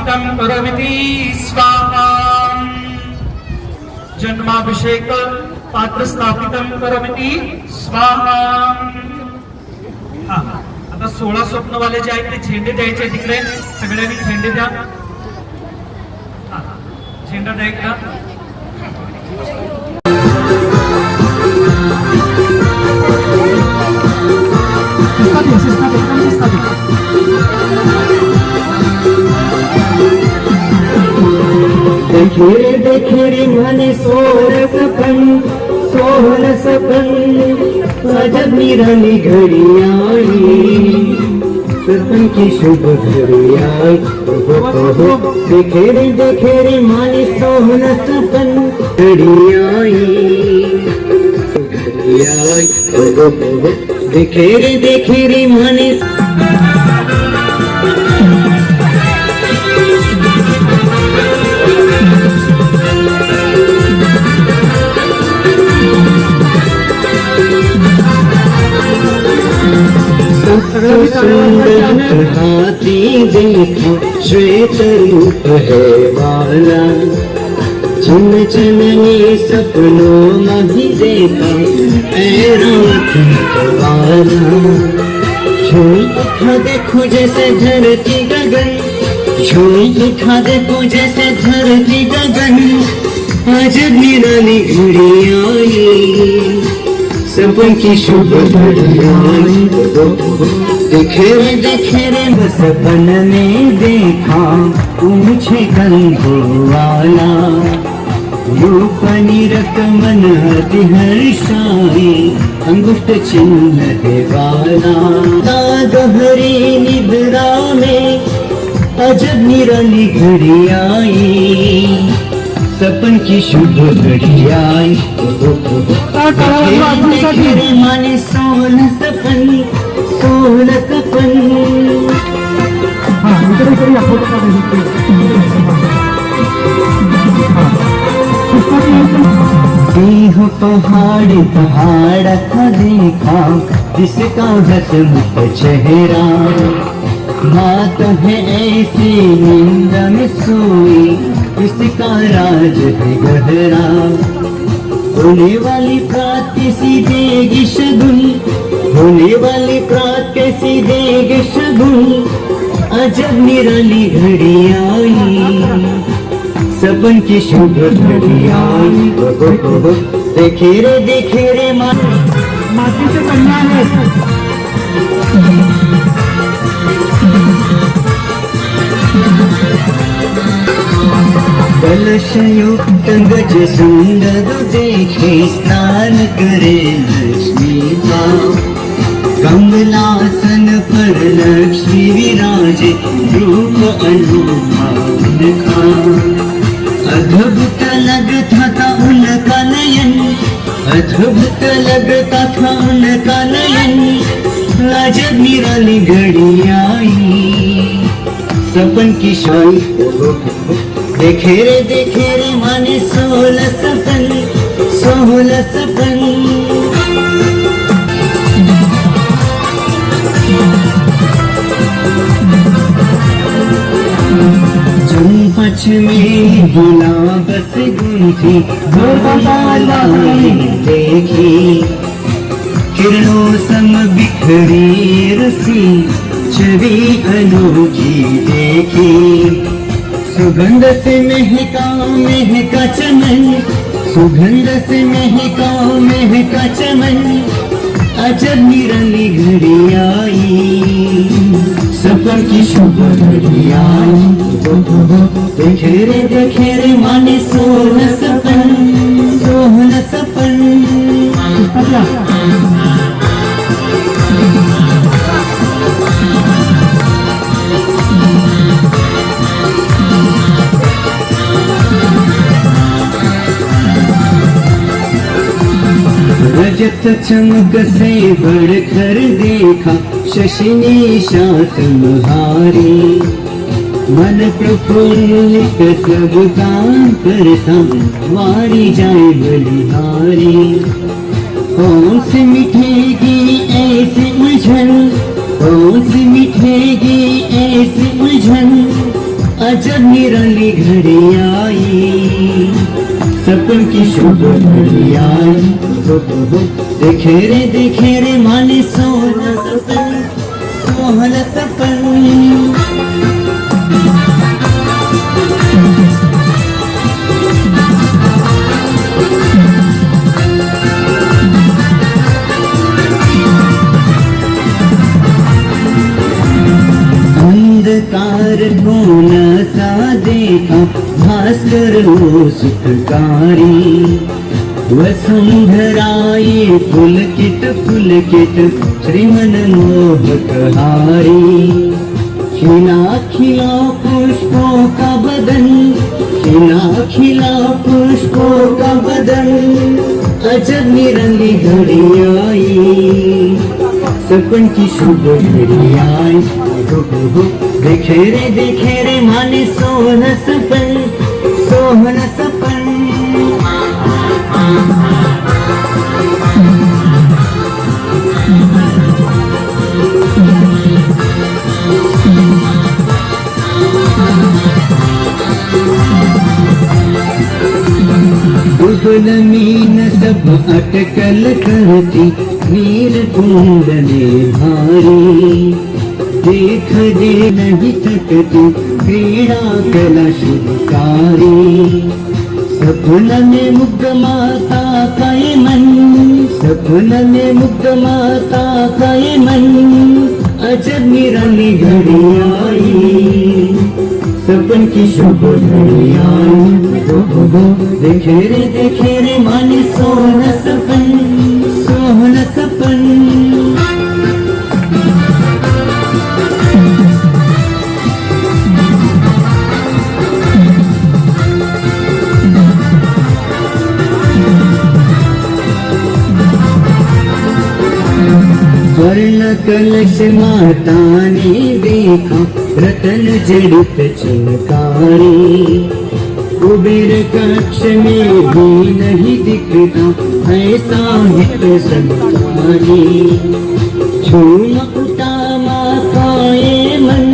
स्थापितं करोमीति स्वाहा। जन्माभिषेक पात्र स्थापितं करोमीति स्वाहा। आता 16 स्वप्नवाले जे आहेत ते झेंडे द्यायचे तिकडे, सगळ्यांनी झेंडे द्या. झेंडा द्या एकदा. देखेरे देखेरे म्हणे सोहर सपन अजब निराली घडी आई, सपन की शुभ घडी आई. देखेरे देखेरे म्हणे सोहर सपन घडी आई, देखेरे देखेरे म्हणे सुंदर हाथी देखो श्वेत रूप है वाला, चुन चुनने सपनों में देखा वाला. झूम उठा देखो जैसे धरती गगन, झूम उठा देखो जैसे धरती गगन, आज निराली घड़ी आई, सपन की शुभ घड़ी आई. देखेरे देखेरे सपन में देखा मुझे गंगो वाला, रूप निरत मन अति हर्षाई, अंगुष्ठ चिन्ह देवाला. गहरी निद्रा में अजब निराली घड़ी आई, सपन की शुभ घड़ी आई. माने सोहन सपन सिंह पहाड़ था देखा, जिसका हसमुख चेहरा, बात है ऐसी नींद में सोई, इसका राज है गहरा. होने वाली प्रात कैसी देगी शगुन, होने वाली प्रात कैसी देगी शगुन, अजब निराली घड़ी आई, सपन की शुभ घड़ी आई. देखे रे मातीचे कन्या आहेत. कलशयुक्त गज सुंदर देखे, स्नान करे लक्ष्मी माँ, कमलासन पर लक्ष्मी विराजे, रूप अनूठा उनका. अद्भुत लगता था उनका नयन, अद्भुत लगता था उनका नयन, अजब निराली घड़ी आई, सपन की शाही. देखे रे माने सोहल सपन चंपच में गुलाब से गुंथी देखी, किरणों सम बिखरी रसी, छवि अनोखी देखी. सुगंध से महका चमन, सुगंध से महका चमन, अजब निराली घड़ी आई, सपन की शुभ घड़ी आई. देखे रे माने सोहन सपन. रजत चमक से बढ़कर देखा, शशिनी शात मुहारी, मन प्रफुल्लित सब काम करता, वारी जाए बलिहारी. कौन सी मिठेगी ऐसी उलझन, कौन सी मिठेगी ऐसी उलझन, अजब निराली घड़ी आई, सपन की शुभ घड़ी आई। देखे रे माने सोहना सपन, सोहना सपन। अंधकार कौन सा देखा, भास्कर हो सुखकारी। वसुंधराई पुलकित श्रीमन मोहकहारी। खिला खिला पुष्पों का बदन, खिला खिला पुष्पों का बदन। अजब निरंगी घड़ी आई, सपन की शुभ घड़ी आई। देखे रे माने सोहना सपन, सोहना सपन। दुबल मीन सब अटकल करती, नील कुंडले भारी। देख दे नहीं थकती, क्रीड़ा कला शुभकारी। सपन में मुग्ध माता का ये मन, सपन में मुग्ध माता का ये मन। अजब निराली घड़ी आई, सपन की शुभ घड़ी आई। देखे रे माने सोहना सपन, सोहना सपन। स्वर्ण कलश माता ने देखा, रतन जड़ित चिनकारी। कुबेर कक्ष में भी नहीं दिखता, ऐसा हित संतानी। झूम उठा माँ का ये मन,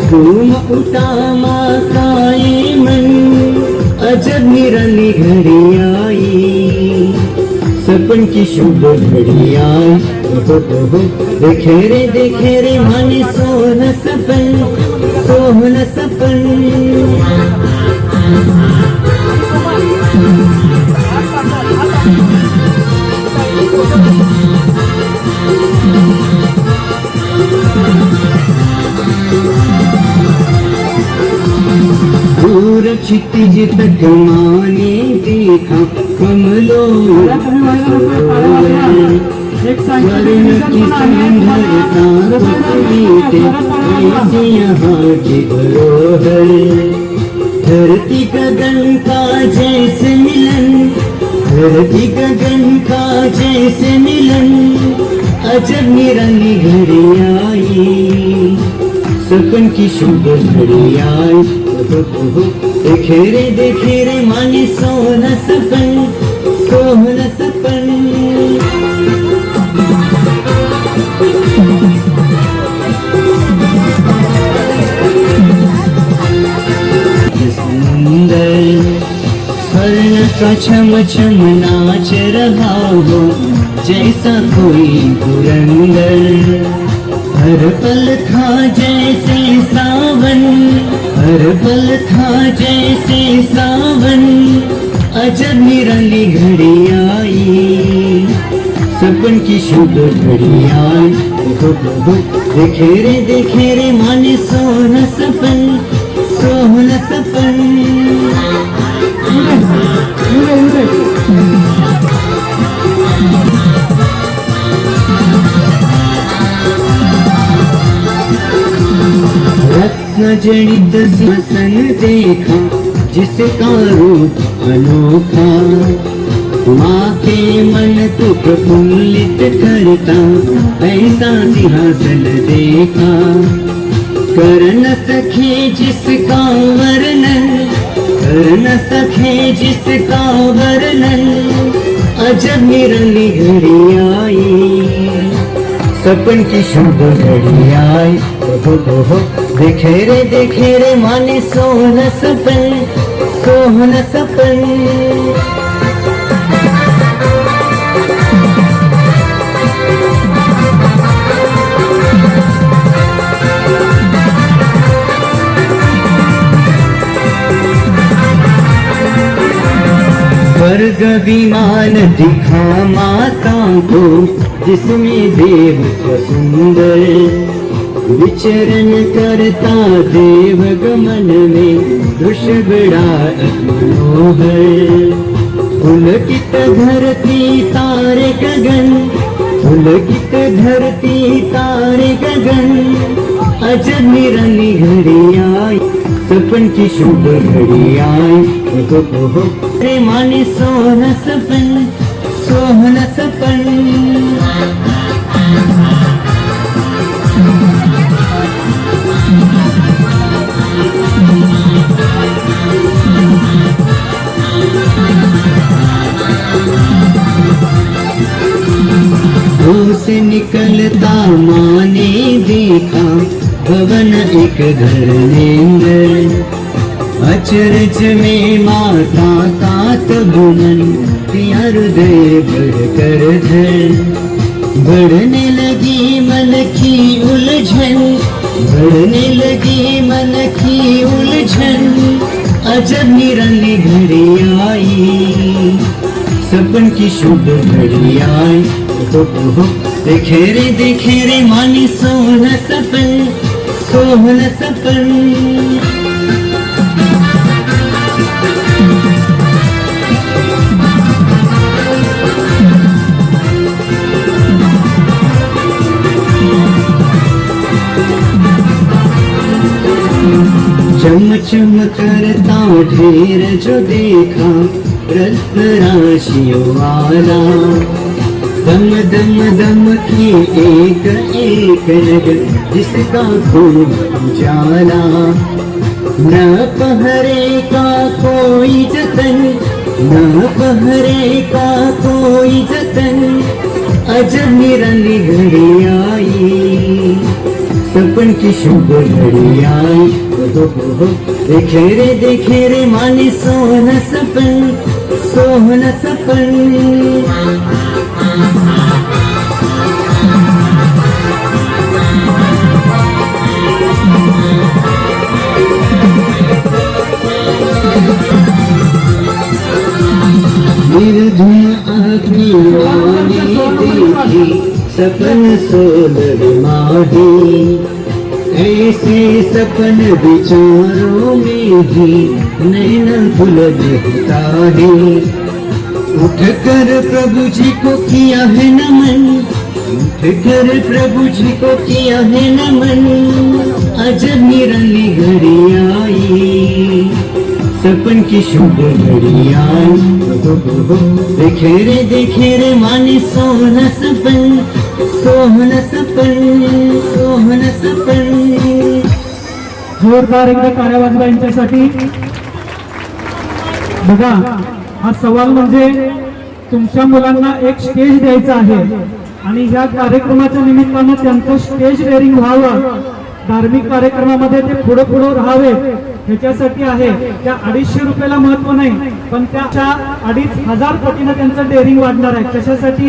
झूम उठा माँ का ये मन। अजब निराली घड़ी आई, सपन की शुभ घड़ी आई। देखे रे माने सोहना सपन, सोहना सपन। दूर क्षितिज तक माने देखा, कमलों स्वर्ण की सुंदरता तस्वीर, ऐसी यहाँ की धरोहर। धरती गगन का जैसे मिलन, धरती गगन का जैसे मिलन। अजब निराली घड़ी आई, सपन की शुभ घड़ी आई। देखे रे माने सोहना सपन, सोहना सपन। स्वर्ण का छम छम नाच रहा हो, जैसा कोई पुरंदर। हर पल था जैसे सावन, हर पल था जैसे सावन। अजब निराली घड़ी आई, सपन की शुभ घड़ी आई। देखे रे माने सोहना सपन, सोहना सपन। रत्न जड़ित सिंहासन देखा, जिसका रूप अनोखा। माँ के मन को प्रफुल्लित करता, ऐसा सिंहासन देखा। कर न सके जिसका वर्णन, कर न सके जिसका वर्णन। अजब निराली घड़ी आई, सपन की शुभ घड़ी आई। देखे रे माने सोहन सपन, सोहन सपन. स्वर्ग विमान दिखा माता को, जिसमें देव का सुंदर विचरण करता देव गमन में, दृश्य बड़ा मनोहर. पुलकित धरती तारे गगन, पुलकित धरती तारे गगन, अजब निराली घड़ी आई, सपन की शुभ घड़ी आई. रे माने सोहन सपन, सोहन सपन. से निकलता माने देखा, भवन एक घर नेंद्र, अचरज में माता तात गुमन, हृदय बढ़ कर धर. बढ़ने लगी मन की उलझन, बढ़ने लगी मन की उलझन, अजब निराली घड़ी आई, सपन की शुभ घड़ी आई. देखे रे मानी सोहन सपन, सोहन सपन. चम चम करता ढेर जो देखा, रत्न राशियों वाला, दम दम दम की एक एक नगर, जिसका खूब उजाला. न पहरे का कोई जतन, न पहरे का कोई जतन, अजब निराली घड़ी आई, सपन की शुभ घड़ी आई. देखे रे माने सोहन सपन, सोहन सपन. निर्धुम अग्नि देखी, सपन सोलह माही, ऐसे सपन विचारों में भी नैन फुलता है. उठ कर प्रभु जी को किया है नमन, उठ कर प्रभु जी को किया है नमन, अजब निराली घड़ी आई, सपन की शुभ घड़ी आई. देखे रे माने सोहन सपन, सोहन सपन, सोहन सपन. जोरदार एकदा टाळ्या वाजवा यांच्यासाठी. बघा, हा सवाल म्हणजे तुमच्या मुलांना एक स्टेज द्यायचा आहे आणि या कार्यक्रमाच्या निमित्तानं त्यांचं स्टेज डेअरिंग व्हावं, धार्मिक कार्यक्रमामध्ये ते पुढे राहावे ह्याच्यासाठी आहे. त्या 250 रुपयाला महत्व नाही, पण त्या 2500 पटीनं त्यांचं डेअरिंग वाढणार आहे. कशासाठी?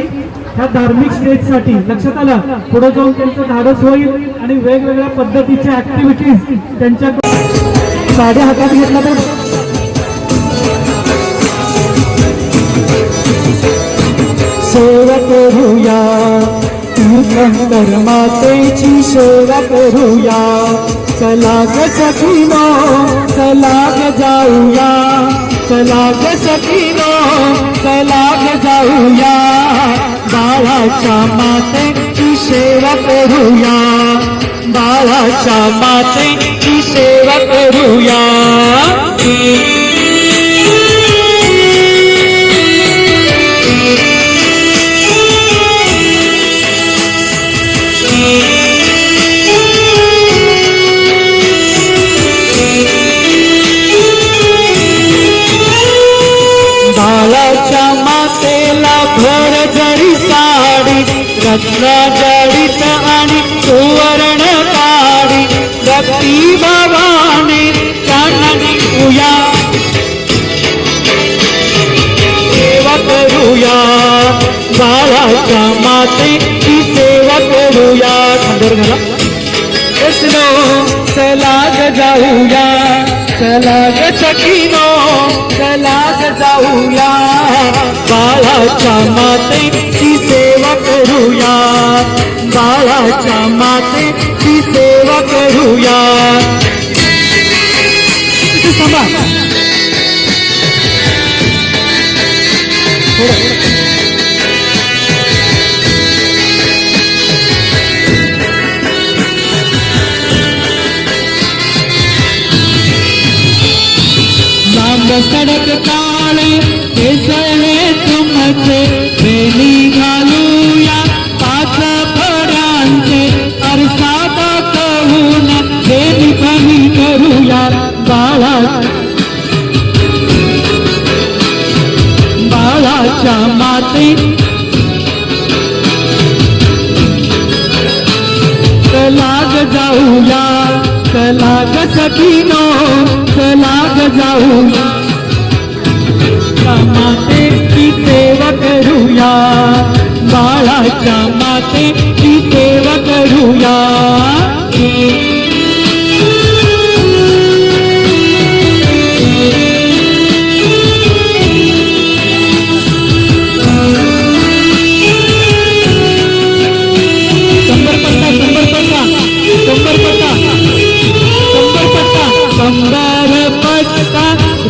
ह्या धार्मिक स्टेजसाठी. लक्षात आलं? पुढे जाऊन त्यांचं धाडस होईल आणि वेगवेगळ्या पद्धतीच्या ऍक्टिव्हिटीज त्यांच्या. साड्या हातात घेतला तर सेवा करूया, तीर्थंकर मातेची सेवा करूया. चला ग सखीनो, चला ग जाऊया, चला ग सखीनो, चला ग जाऊया. बाळाच्या मातेची सेवा करूया, बाळाच्या मातेची सेवा करूया. बाळाच्या मातेला भर जरी साडी, रत्न जडित आणि सुवर्ण काडी, भक्ती भावाने त्यांना निघूया, सेवा करूया, बाळाच्या मातेची सेवा करूया. खांद्यावर घाला. कृष्णो चला ग जाऊया, चला ग सखीनो, चला ग जाऊया, बाळाच्या मातेची सेवा करूया, बाळाच्या मातेची सेवा करूया. थांबा. लांब सडक काळे केसळे तुमचे, वेणी घालूया पाच फळांचे, आरसा दाखवून देवी कमी करूया, बाळाच्या माते चला ग जाऊया, चला ग सखीनो, चला ग जाऊया, मातेची सेवा करूया, बाळाच्या मातेची सेवा करूया.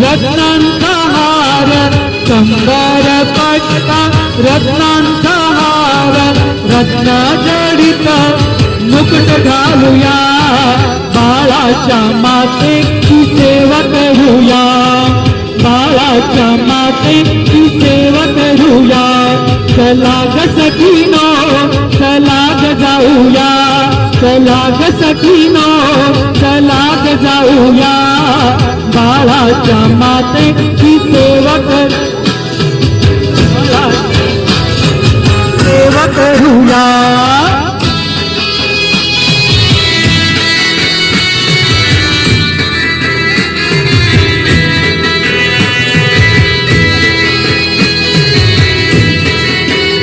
रत्नांचा हार, शंभर पटका रत्नांचा हार, रत्न जडित मुकुट घालूया, बाळाच्या मातेची सेवा करूया, बाळाच्या मातेची सेवा करूया. चला ग सखीनो, चला ग जाऊया, चला ग सखीनो, चला ग जाऊया, बाळाच्या मातेची सेवा सेवा करूया.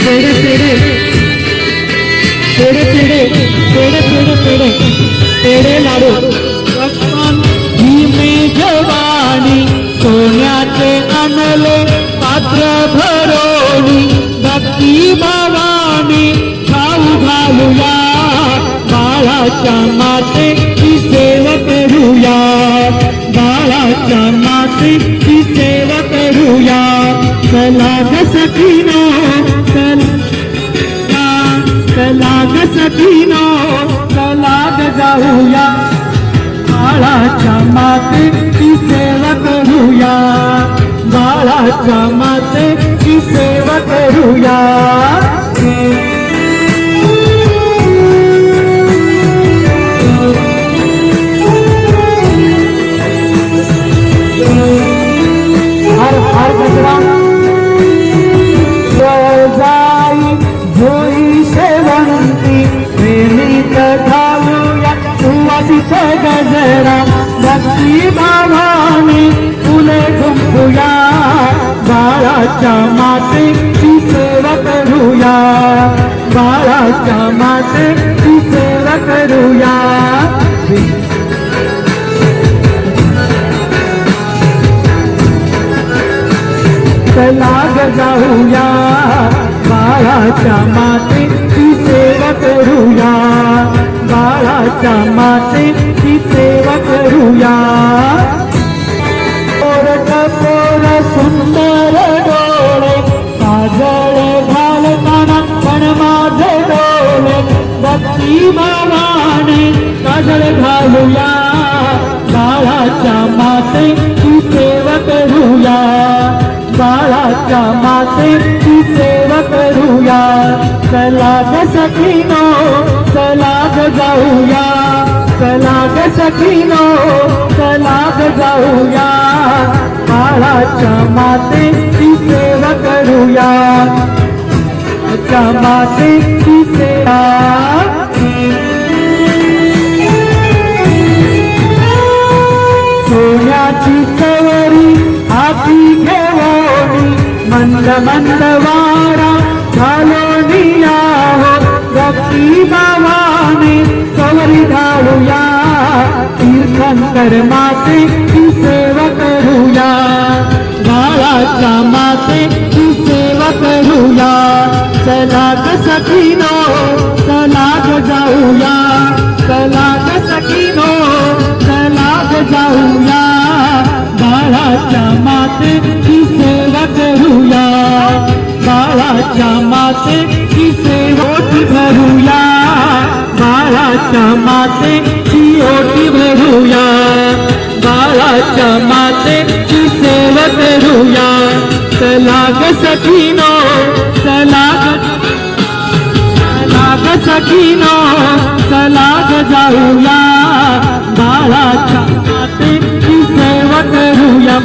पेडे पेडे पेडे पेडे पेडे पेडे पेडे पेडे लाडू ही मेजवानी सोन्याचे आणले पात्र भरोनी, भक्ती भावाने खाऊ घालूया, बाळाच्या मातेची सेवा करूया, बाळाच्या मातेची सेवा करूया. चला ग सखीनो, चला ग सखीनो, चला ग जाऊया, बाळाच्या मातेची सेवा करूया, बाळाच्या मातेची सेवा करूया. हर हर कचरा जाई जोई शेवंती, प्रेमित घालूया सुवासित गजरा, भक्ती भावाने फुले गुंफूया, बाळाच्या मातेची सेवा करूया, बाळाच्या मातेची सेवा करूया. चला ग जाऊया, बाळाच्या मातेची सेवा करूया, बाळाच्या मातेची सेवा करूया. पोर सुंदर डोळे, काजळ घालताना पण माझे डोळे, भक्ती भावाने काजळ घालूया, बाळाच्या मातेची सेवा करूया, बाळाच्या मातेची सेवा करूया. चला ग सखीनो, चला ग जाऊया, चला ग सखीनो, चला ग जाऊया, बाळाच्या मातेची सेवा करूया, बाळाच्या मातेची सेवा. फुलाची चवरी हाती घेऊनी मंद मंद वारा घालूनिया हो भक्ती भावाने चवरी घालूया तीर्थंकर मातेची सेवा करूया बाळाच्या मातेची सेवा करूया चला ग सखीनो चला ग जाऊया चला ग सखीनो चला ग जाऊया बाळाच्या मातेची सेवा करूया बाळाच्या मातेची सेवा ओटी भरूया बाळाच्या मातेची ओटी भरूया बाळाच्या मातेची सेवा करूया चला ग सखीनो चला ग सखीनो चला ग जाऊया बाळाच्या मातेची सेवा करूया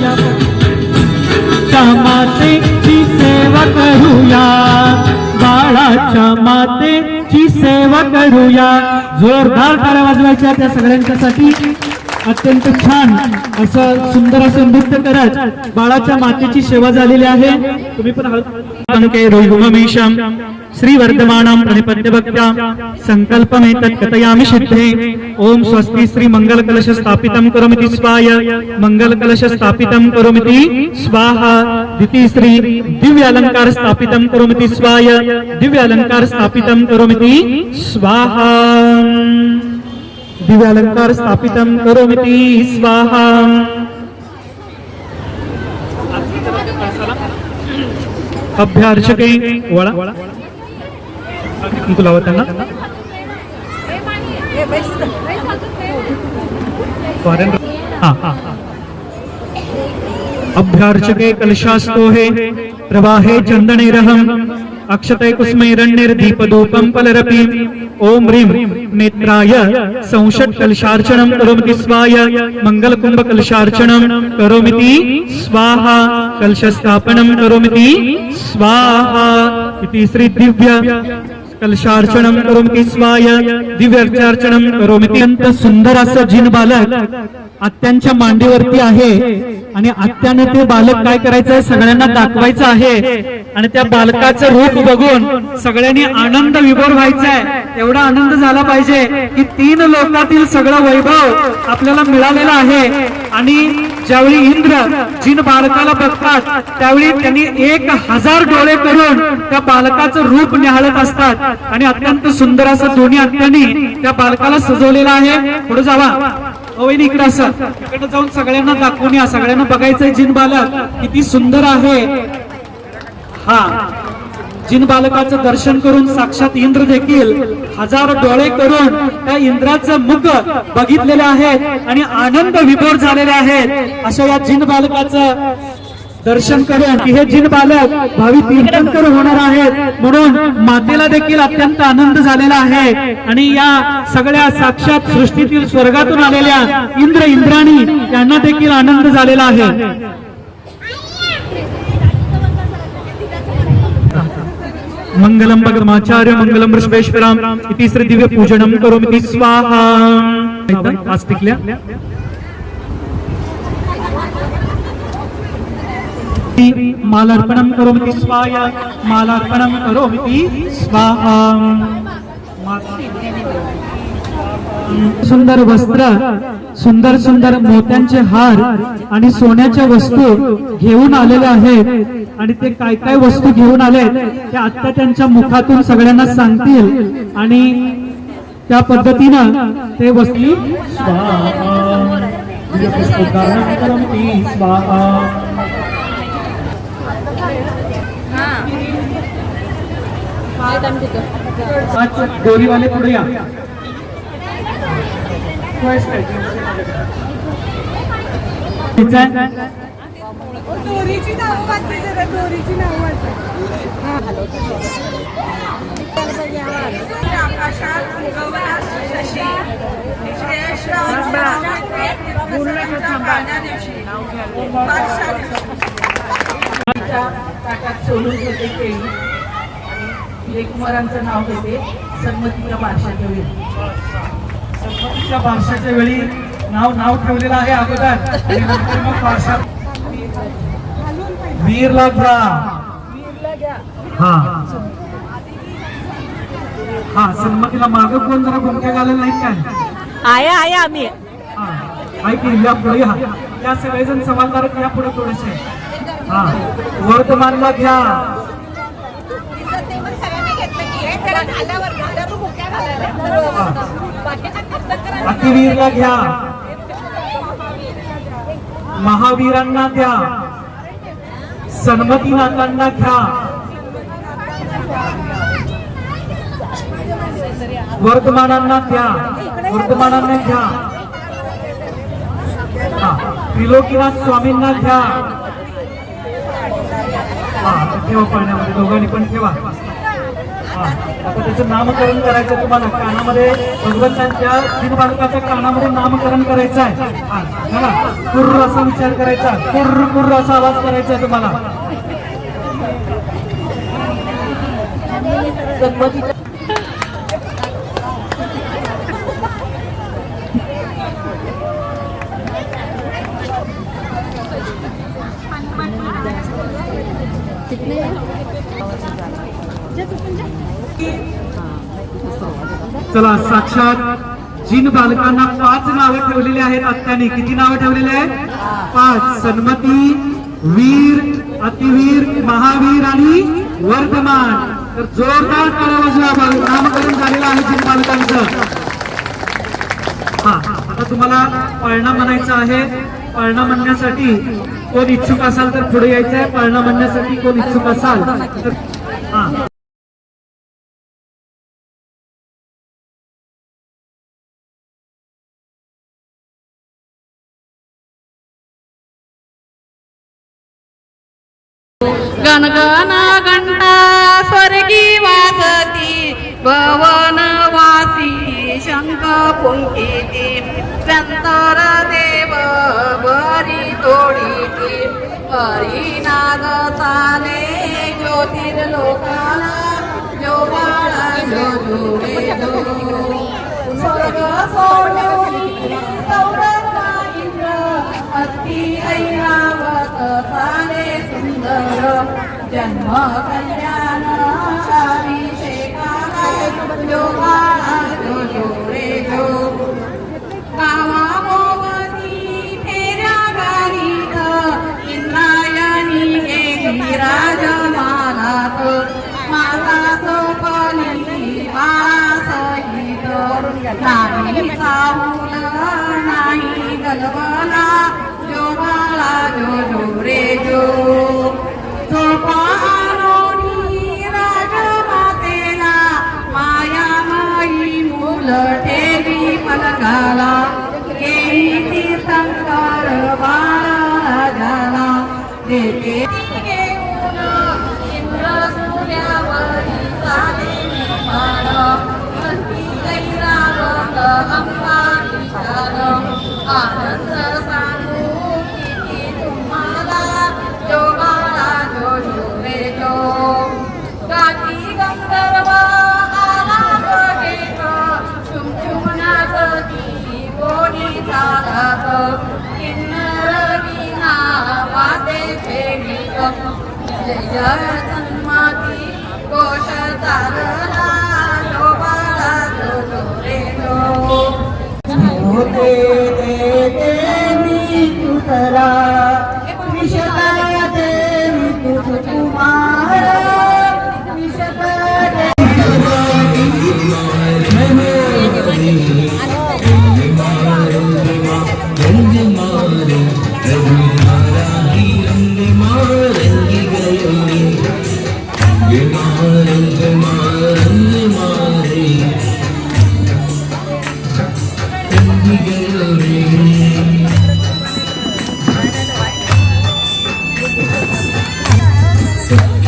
मातेची सेवा करूया बाळाच्या मातेची सेवा करूया जोरदार टाळ्या वाजवायच्या त्या सगळ्यांच्यासाठी अत्यंत छान असं सुंदर असं नृत्य करत बाळाच्या मातेची सेवा झालेली आहे तुम्ही पण रोहिगुममीशम श्री वर्धमानं प्रणिपत्य भक्त्या संकल्पमेतत् कथयामि सिद्धे ओम स्वस्ति श्री मंगल कलश स्थापितं करोमिति स्वाय मंगल कलश स्थापितं करोमिति स्वाहा द्वितीय श्री दिव्य अलंकार स्थापितं करोमिति स्वाय दिव्य अलंकार स्थापितं करोमिति स्वाहा दिव्य अलंकार स्थापितं करोमिति स्वाहा अभ्यार्चके वळा कुंकू लावत त्यांना अभ्यार्चके कलशास्तो हे प्रवाहे चंदनेरहम अक्षते कुस्मैरण्यर्दीपधूपं फलरपि ओम ह्रीं नेत्राय संषट कलशार्चनं करोमिति स्वाय मंगलकुंभ कलशार्चनं करोमिति स्वाहा कलशस्थापनं करोमिति स्वाहा इति श्री दिव्य कलशार्चनं करोमिति स्वाय दिव्यार्चनं करोमिति अत्यंत सुंदर असं जिन बालक आत्यांच्या मांडीवरती आहे आणि आत्याने ते बालक काय करायचंय सगळ्यांना दाखवायचं आहे आणि त्या बालकाचं रूप बघून सगळ्यांनी आनंद विभोर व्हायचा आहे एवढा आनंद झाला पाहिजे की 3 लोकातील सगळं वैभव आपल्याला मिळालेलं आहे आणि ज्यावेळी इंद्र जिन बालकाला बघतात त्यावेळी त्यांनी 1000 डोळे करून त्या बालकाचं रूप निहाळत असतात आणि अत्यंत सुंदर असं दोन्ही आत्यांनी त्या बालकाला सजवलेलं आहे पुढे जावा वहिनी इकडे असं इकडे जाऊन सगळ्यांना दाखवून या सगळ्यांना बघायचंय जिन बालक किती सुंदर आहे हा जिन बालकाचं दर्शन करून साक्षात इंद्र देखील 1000 डोळे करून त्या इंद्राचं मुख बघितलेले आहेत आणि आनंद विभोर झालेले आहेत अशा या जिन बालकाचं दर्शन करून हे जिन बालक भावी तीर्थंकर होणार आहेत म्हणून मातेला देखील अत्यंत आनंद झालेला आहे आणि या सगळ्या साक्षात सृष्टीतील स्वर्गातून आलेल्या इंद्राणी यांना देखील आनंद झालेला आहे मंगलम भगवाचार्य मंगलम वृषभेश्वराम इति श्री दिव्य पूजनम करोमिति स्वाहा आस्तिकल्या मालार्पणं करोमिति स्वाय मालार्पणं करोमिति स्वाहा सुंदर वस्त्र सुंदर सुंदर मोत्यांचे हार आणि सोन्याच्या वस्तू घेऊन आलेले आहेत आणि ते काय काय वस्तू घेऊन आले ते आता त्यांच्या मुखातून सगळ्यांना सांगतील आणि त्या पद्धतीनं ते वस्तू स्वाहा डोरी वाले पुढे या कुमारांचं नाव घेते सन्मतीच्या बारशाच्या वेळी बारशाच्या वेळी नाव ठेवलेलं आहे अगोदर आणि नंतर मग पार्श्व वीरला घ्या. हा सन्मतीला माग कोण जरा भूमिका घालेल नाही काय आहे आम्ही हा ऐकली या पुढे या सगळेजण समाजधारक या पुढे थोडेसे. हा वर्तमानला घ्या. अतिवीरला घ्या. महावीरांना द्या. सन्मतीनाथांना घ्या. वर्तमानांना द्या. वर्तमानांना घ्या. त्रिलोकीनाथ स्वामींना घ्या. ठेवा पाण्यामध्ये दोघांनी पण ठेवा. आता त्याचं नामकरण करायचं तुम्हाला कानामध्ये भगवंतांच्या तीन बालकाच्या कानामध्ये नामकरण करायचं आहे. कुर्र असा विचार करायचा. कुर्र कुर्र असा आवाज करायचा आहे तुम्हाला. चला साक्षात जिन बालकांना 5 नावे ठेवलेली आहेत आत्याने. किती नावे ठेवलेली आहेत? 5. सन्मती, वीर, अतिवीर, महावीर आणि वर्तमान. तर जोरदार टाळ्या वाजवा. नामकरण झालेलं आहे जिन बालकांचं. आता तुम्हाला पाळणा म्हणायचं आहे. पाळणा म्हणण्यासाठी कोण इच्छुक असाल तर पुढे यायचं आहे. पाळणा म्हणण्यासाठी कोण इच्छुक असाल तर गणगण घंटा स्वर्गी वाजती भवनवासी शंख पुंकिती व्यंतर देव बरी तोडीती हरिनाद चाले ज्योतिर्लोकाला जो बाळा जो जोडे जो स्वर्ग सोडून सौरभा इंद्र अति ऐरावत चाले सुंदर जन्म कल्याण अभिषेकाला जो बाळा जो जोडे जो गावा मोवती फेऱ्या गारीत इंद्रायणी गेली राजमानात माता सोपली बाळासहित नाही चाहुल नाही गलबला जो बाळा जो जोरे जो राजमातेला मायामाई मूल ठेवी पलकाला केली तीर्थंकर बाळाला देते घेऊन इंद्र सूर्यावरी चाले निपाण वस्ती ऐरावत अंबा विशाल आनंद सांगू किती तुम्हाला जो बाळा जो जोरे जो गाठी गंधर्व आला बघेत चुमचुमनात ती कोणी चालत किन्नर विना वादे फेडीत जय जय सन्मती घोष चालला जो बाळा जो जोरे जो होते देते मी तुझला विषता देवी तुझ Kumar विषता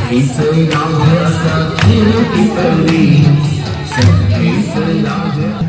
It's a long, it's a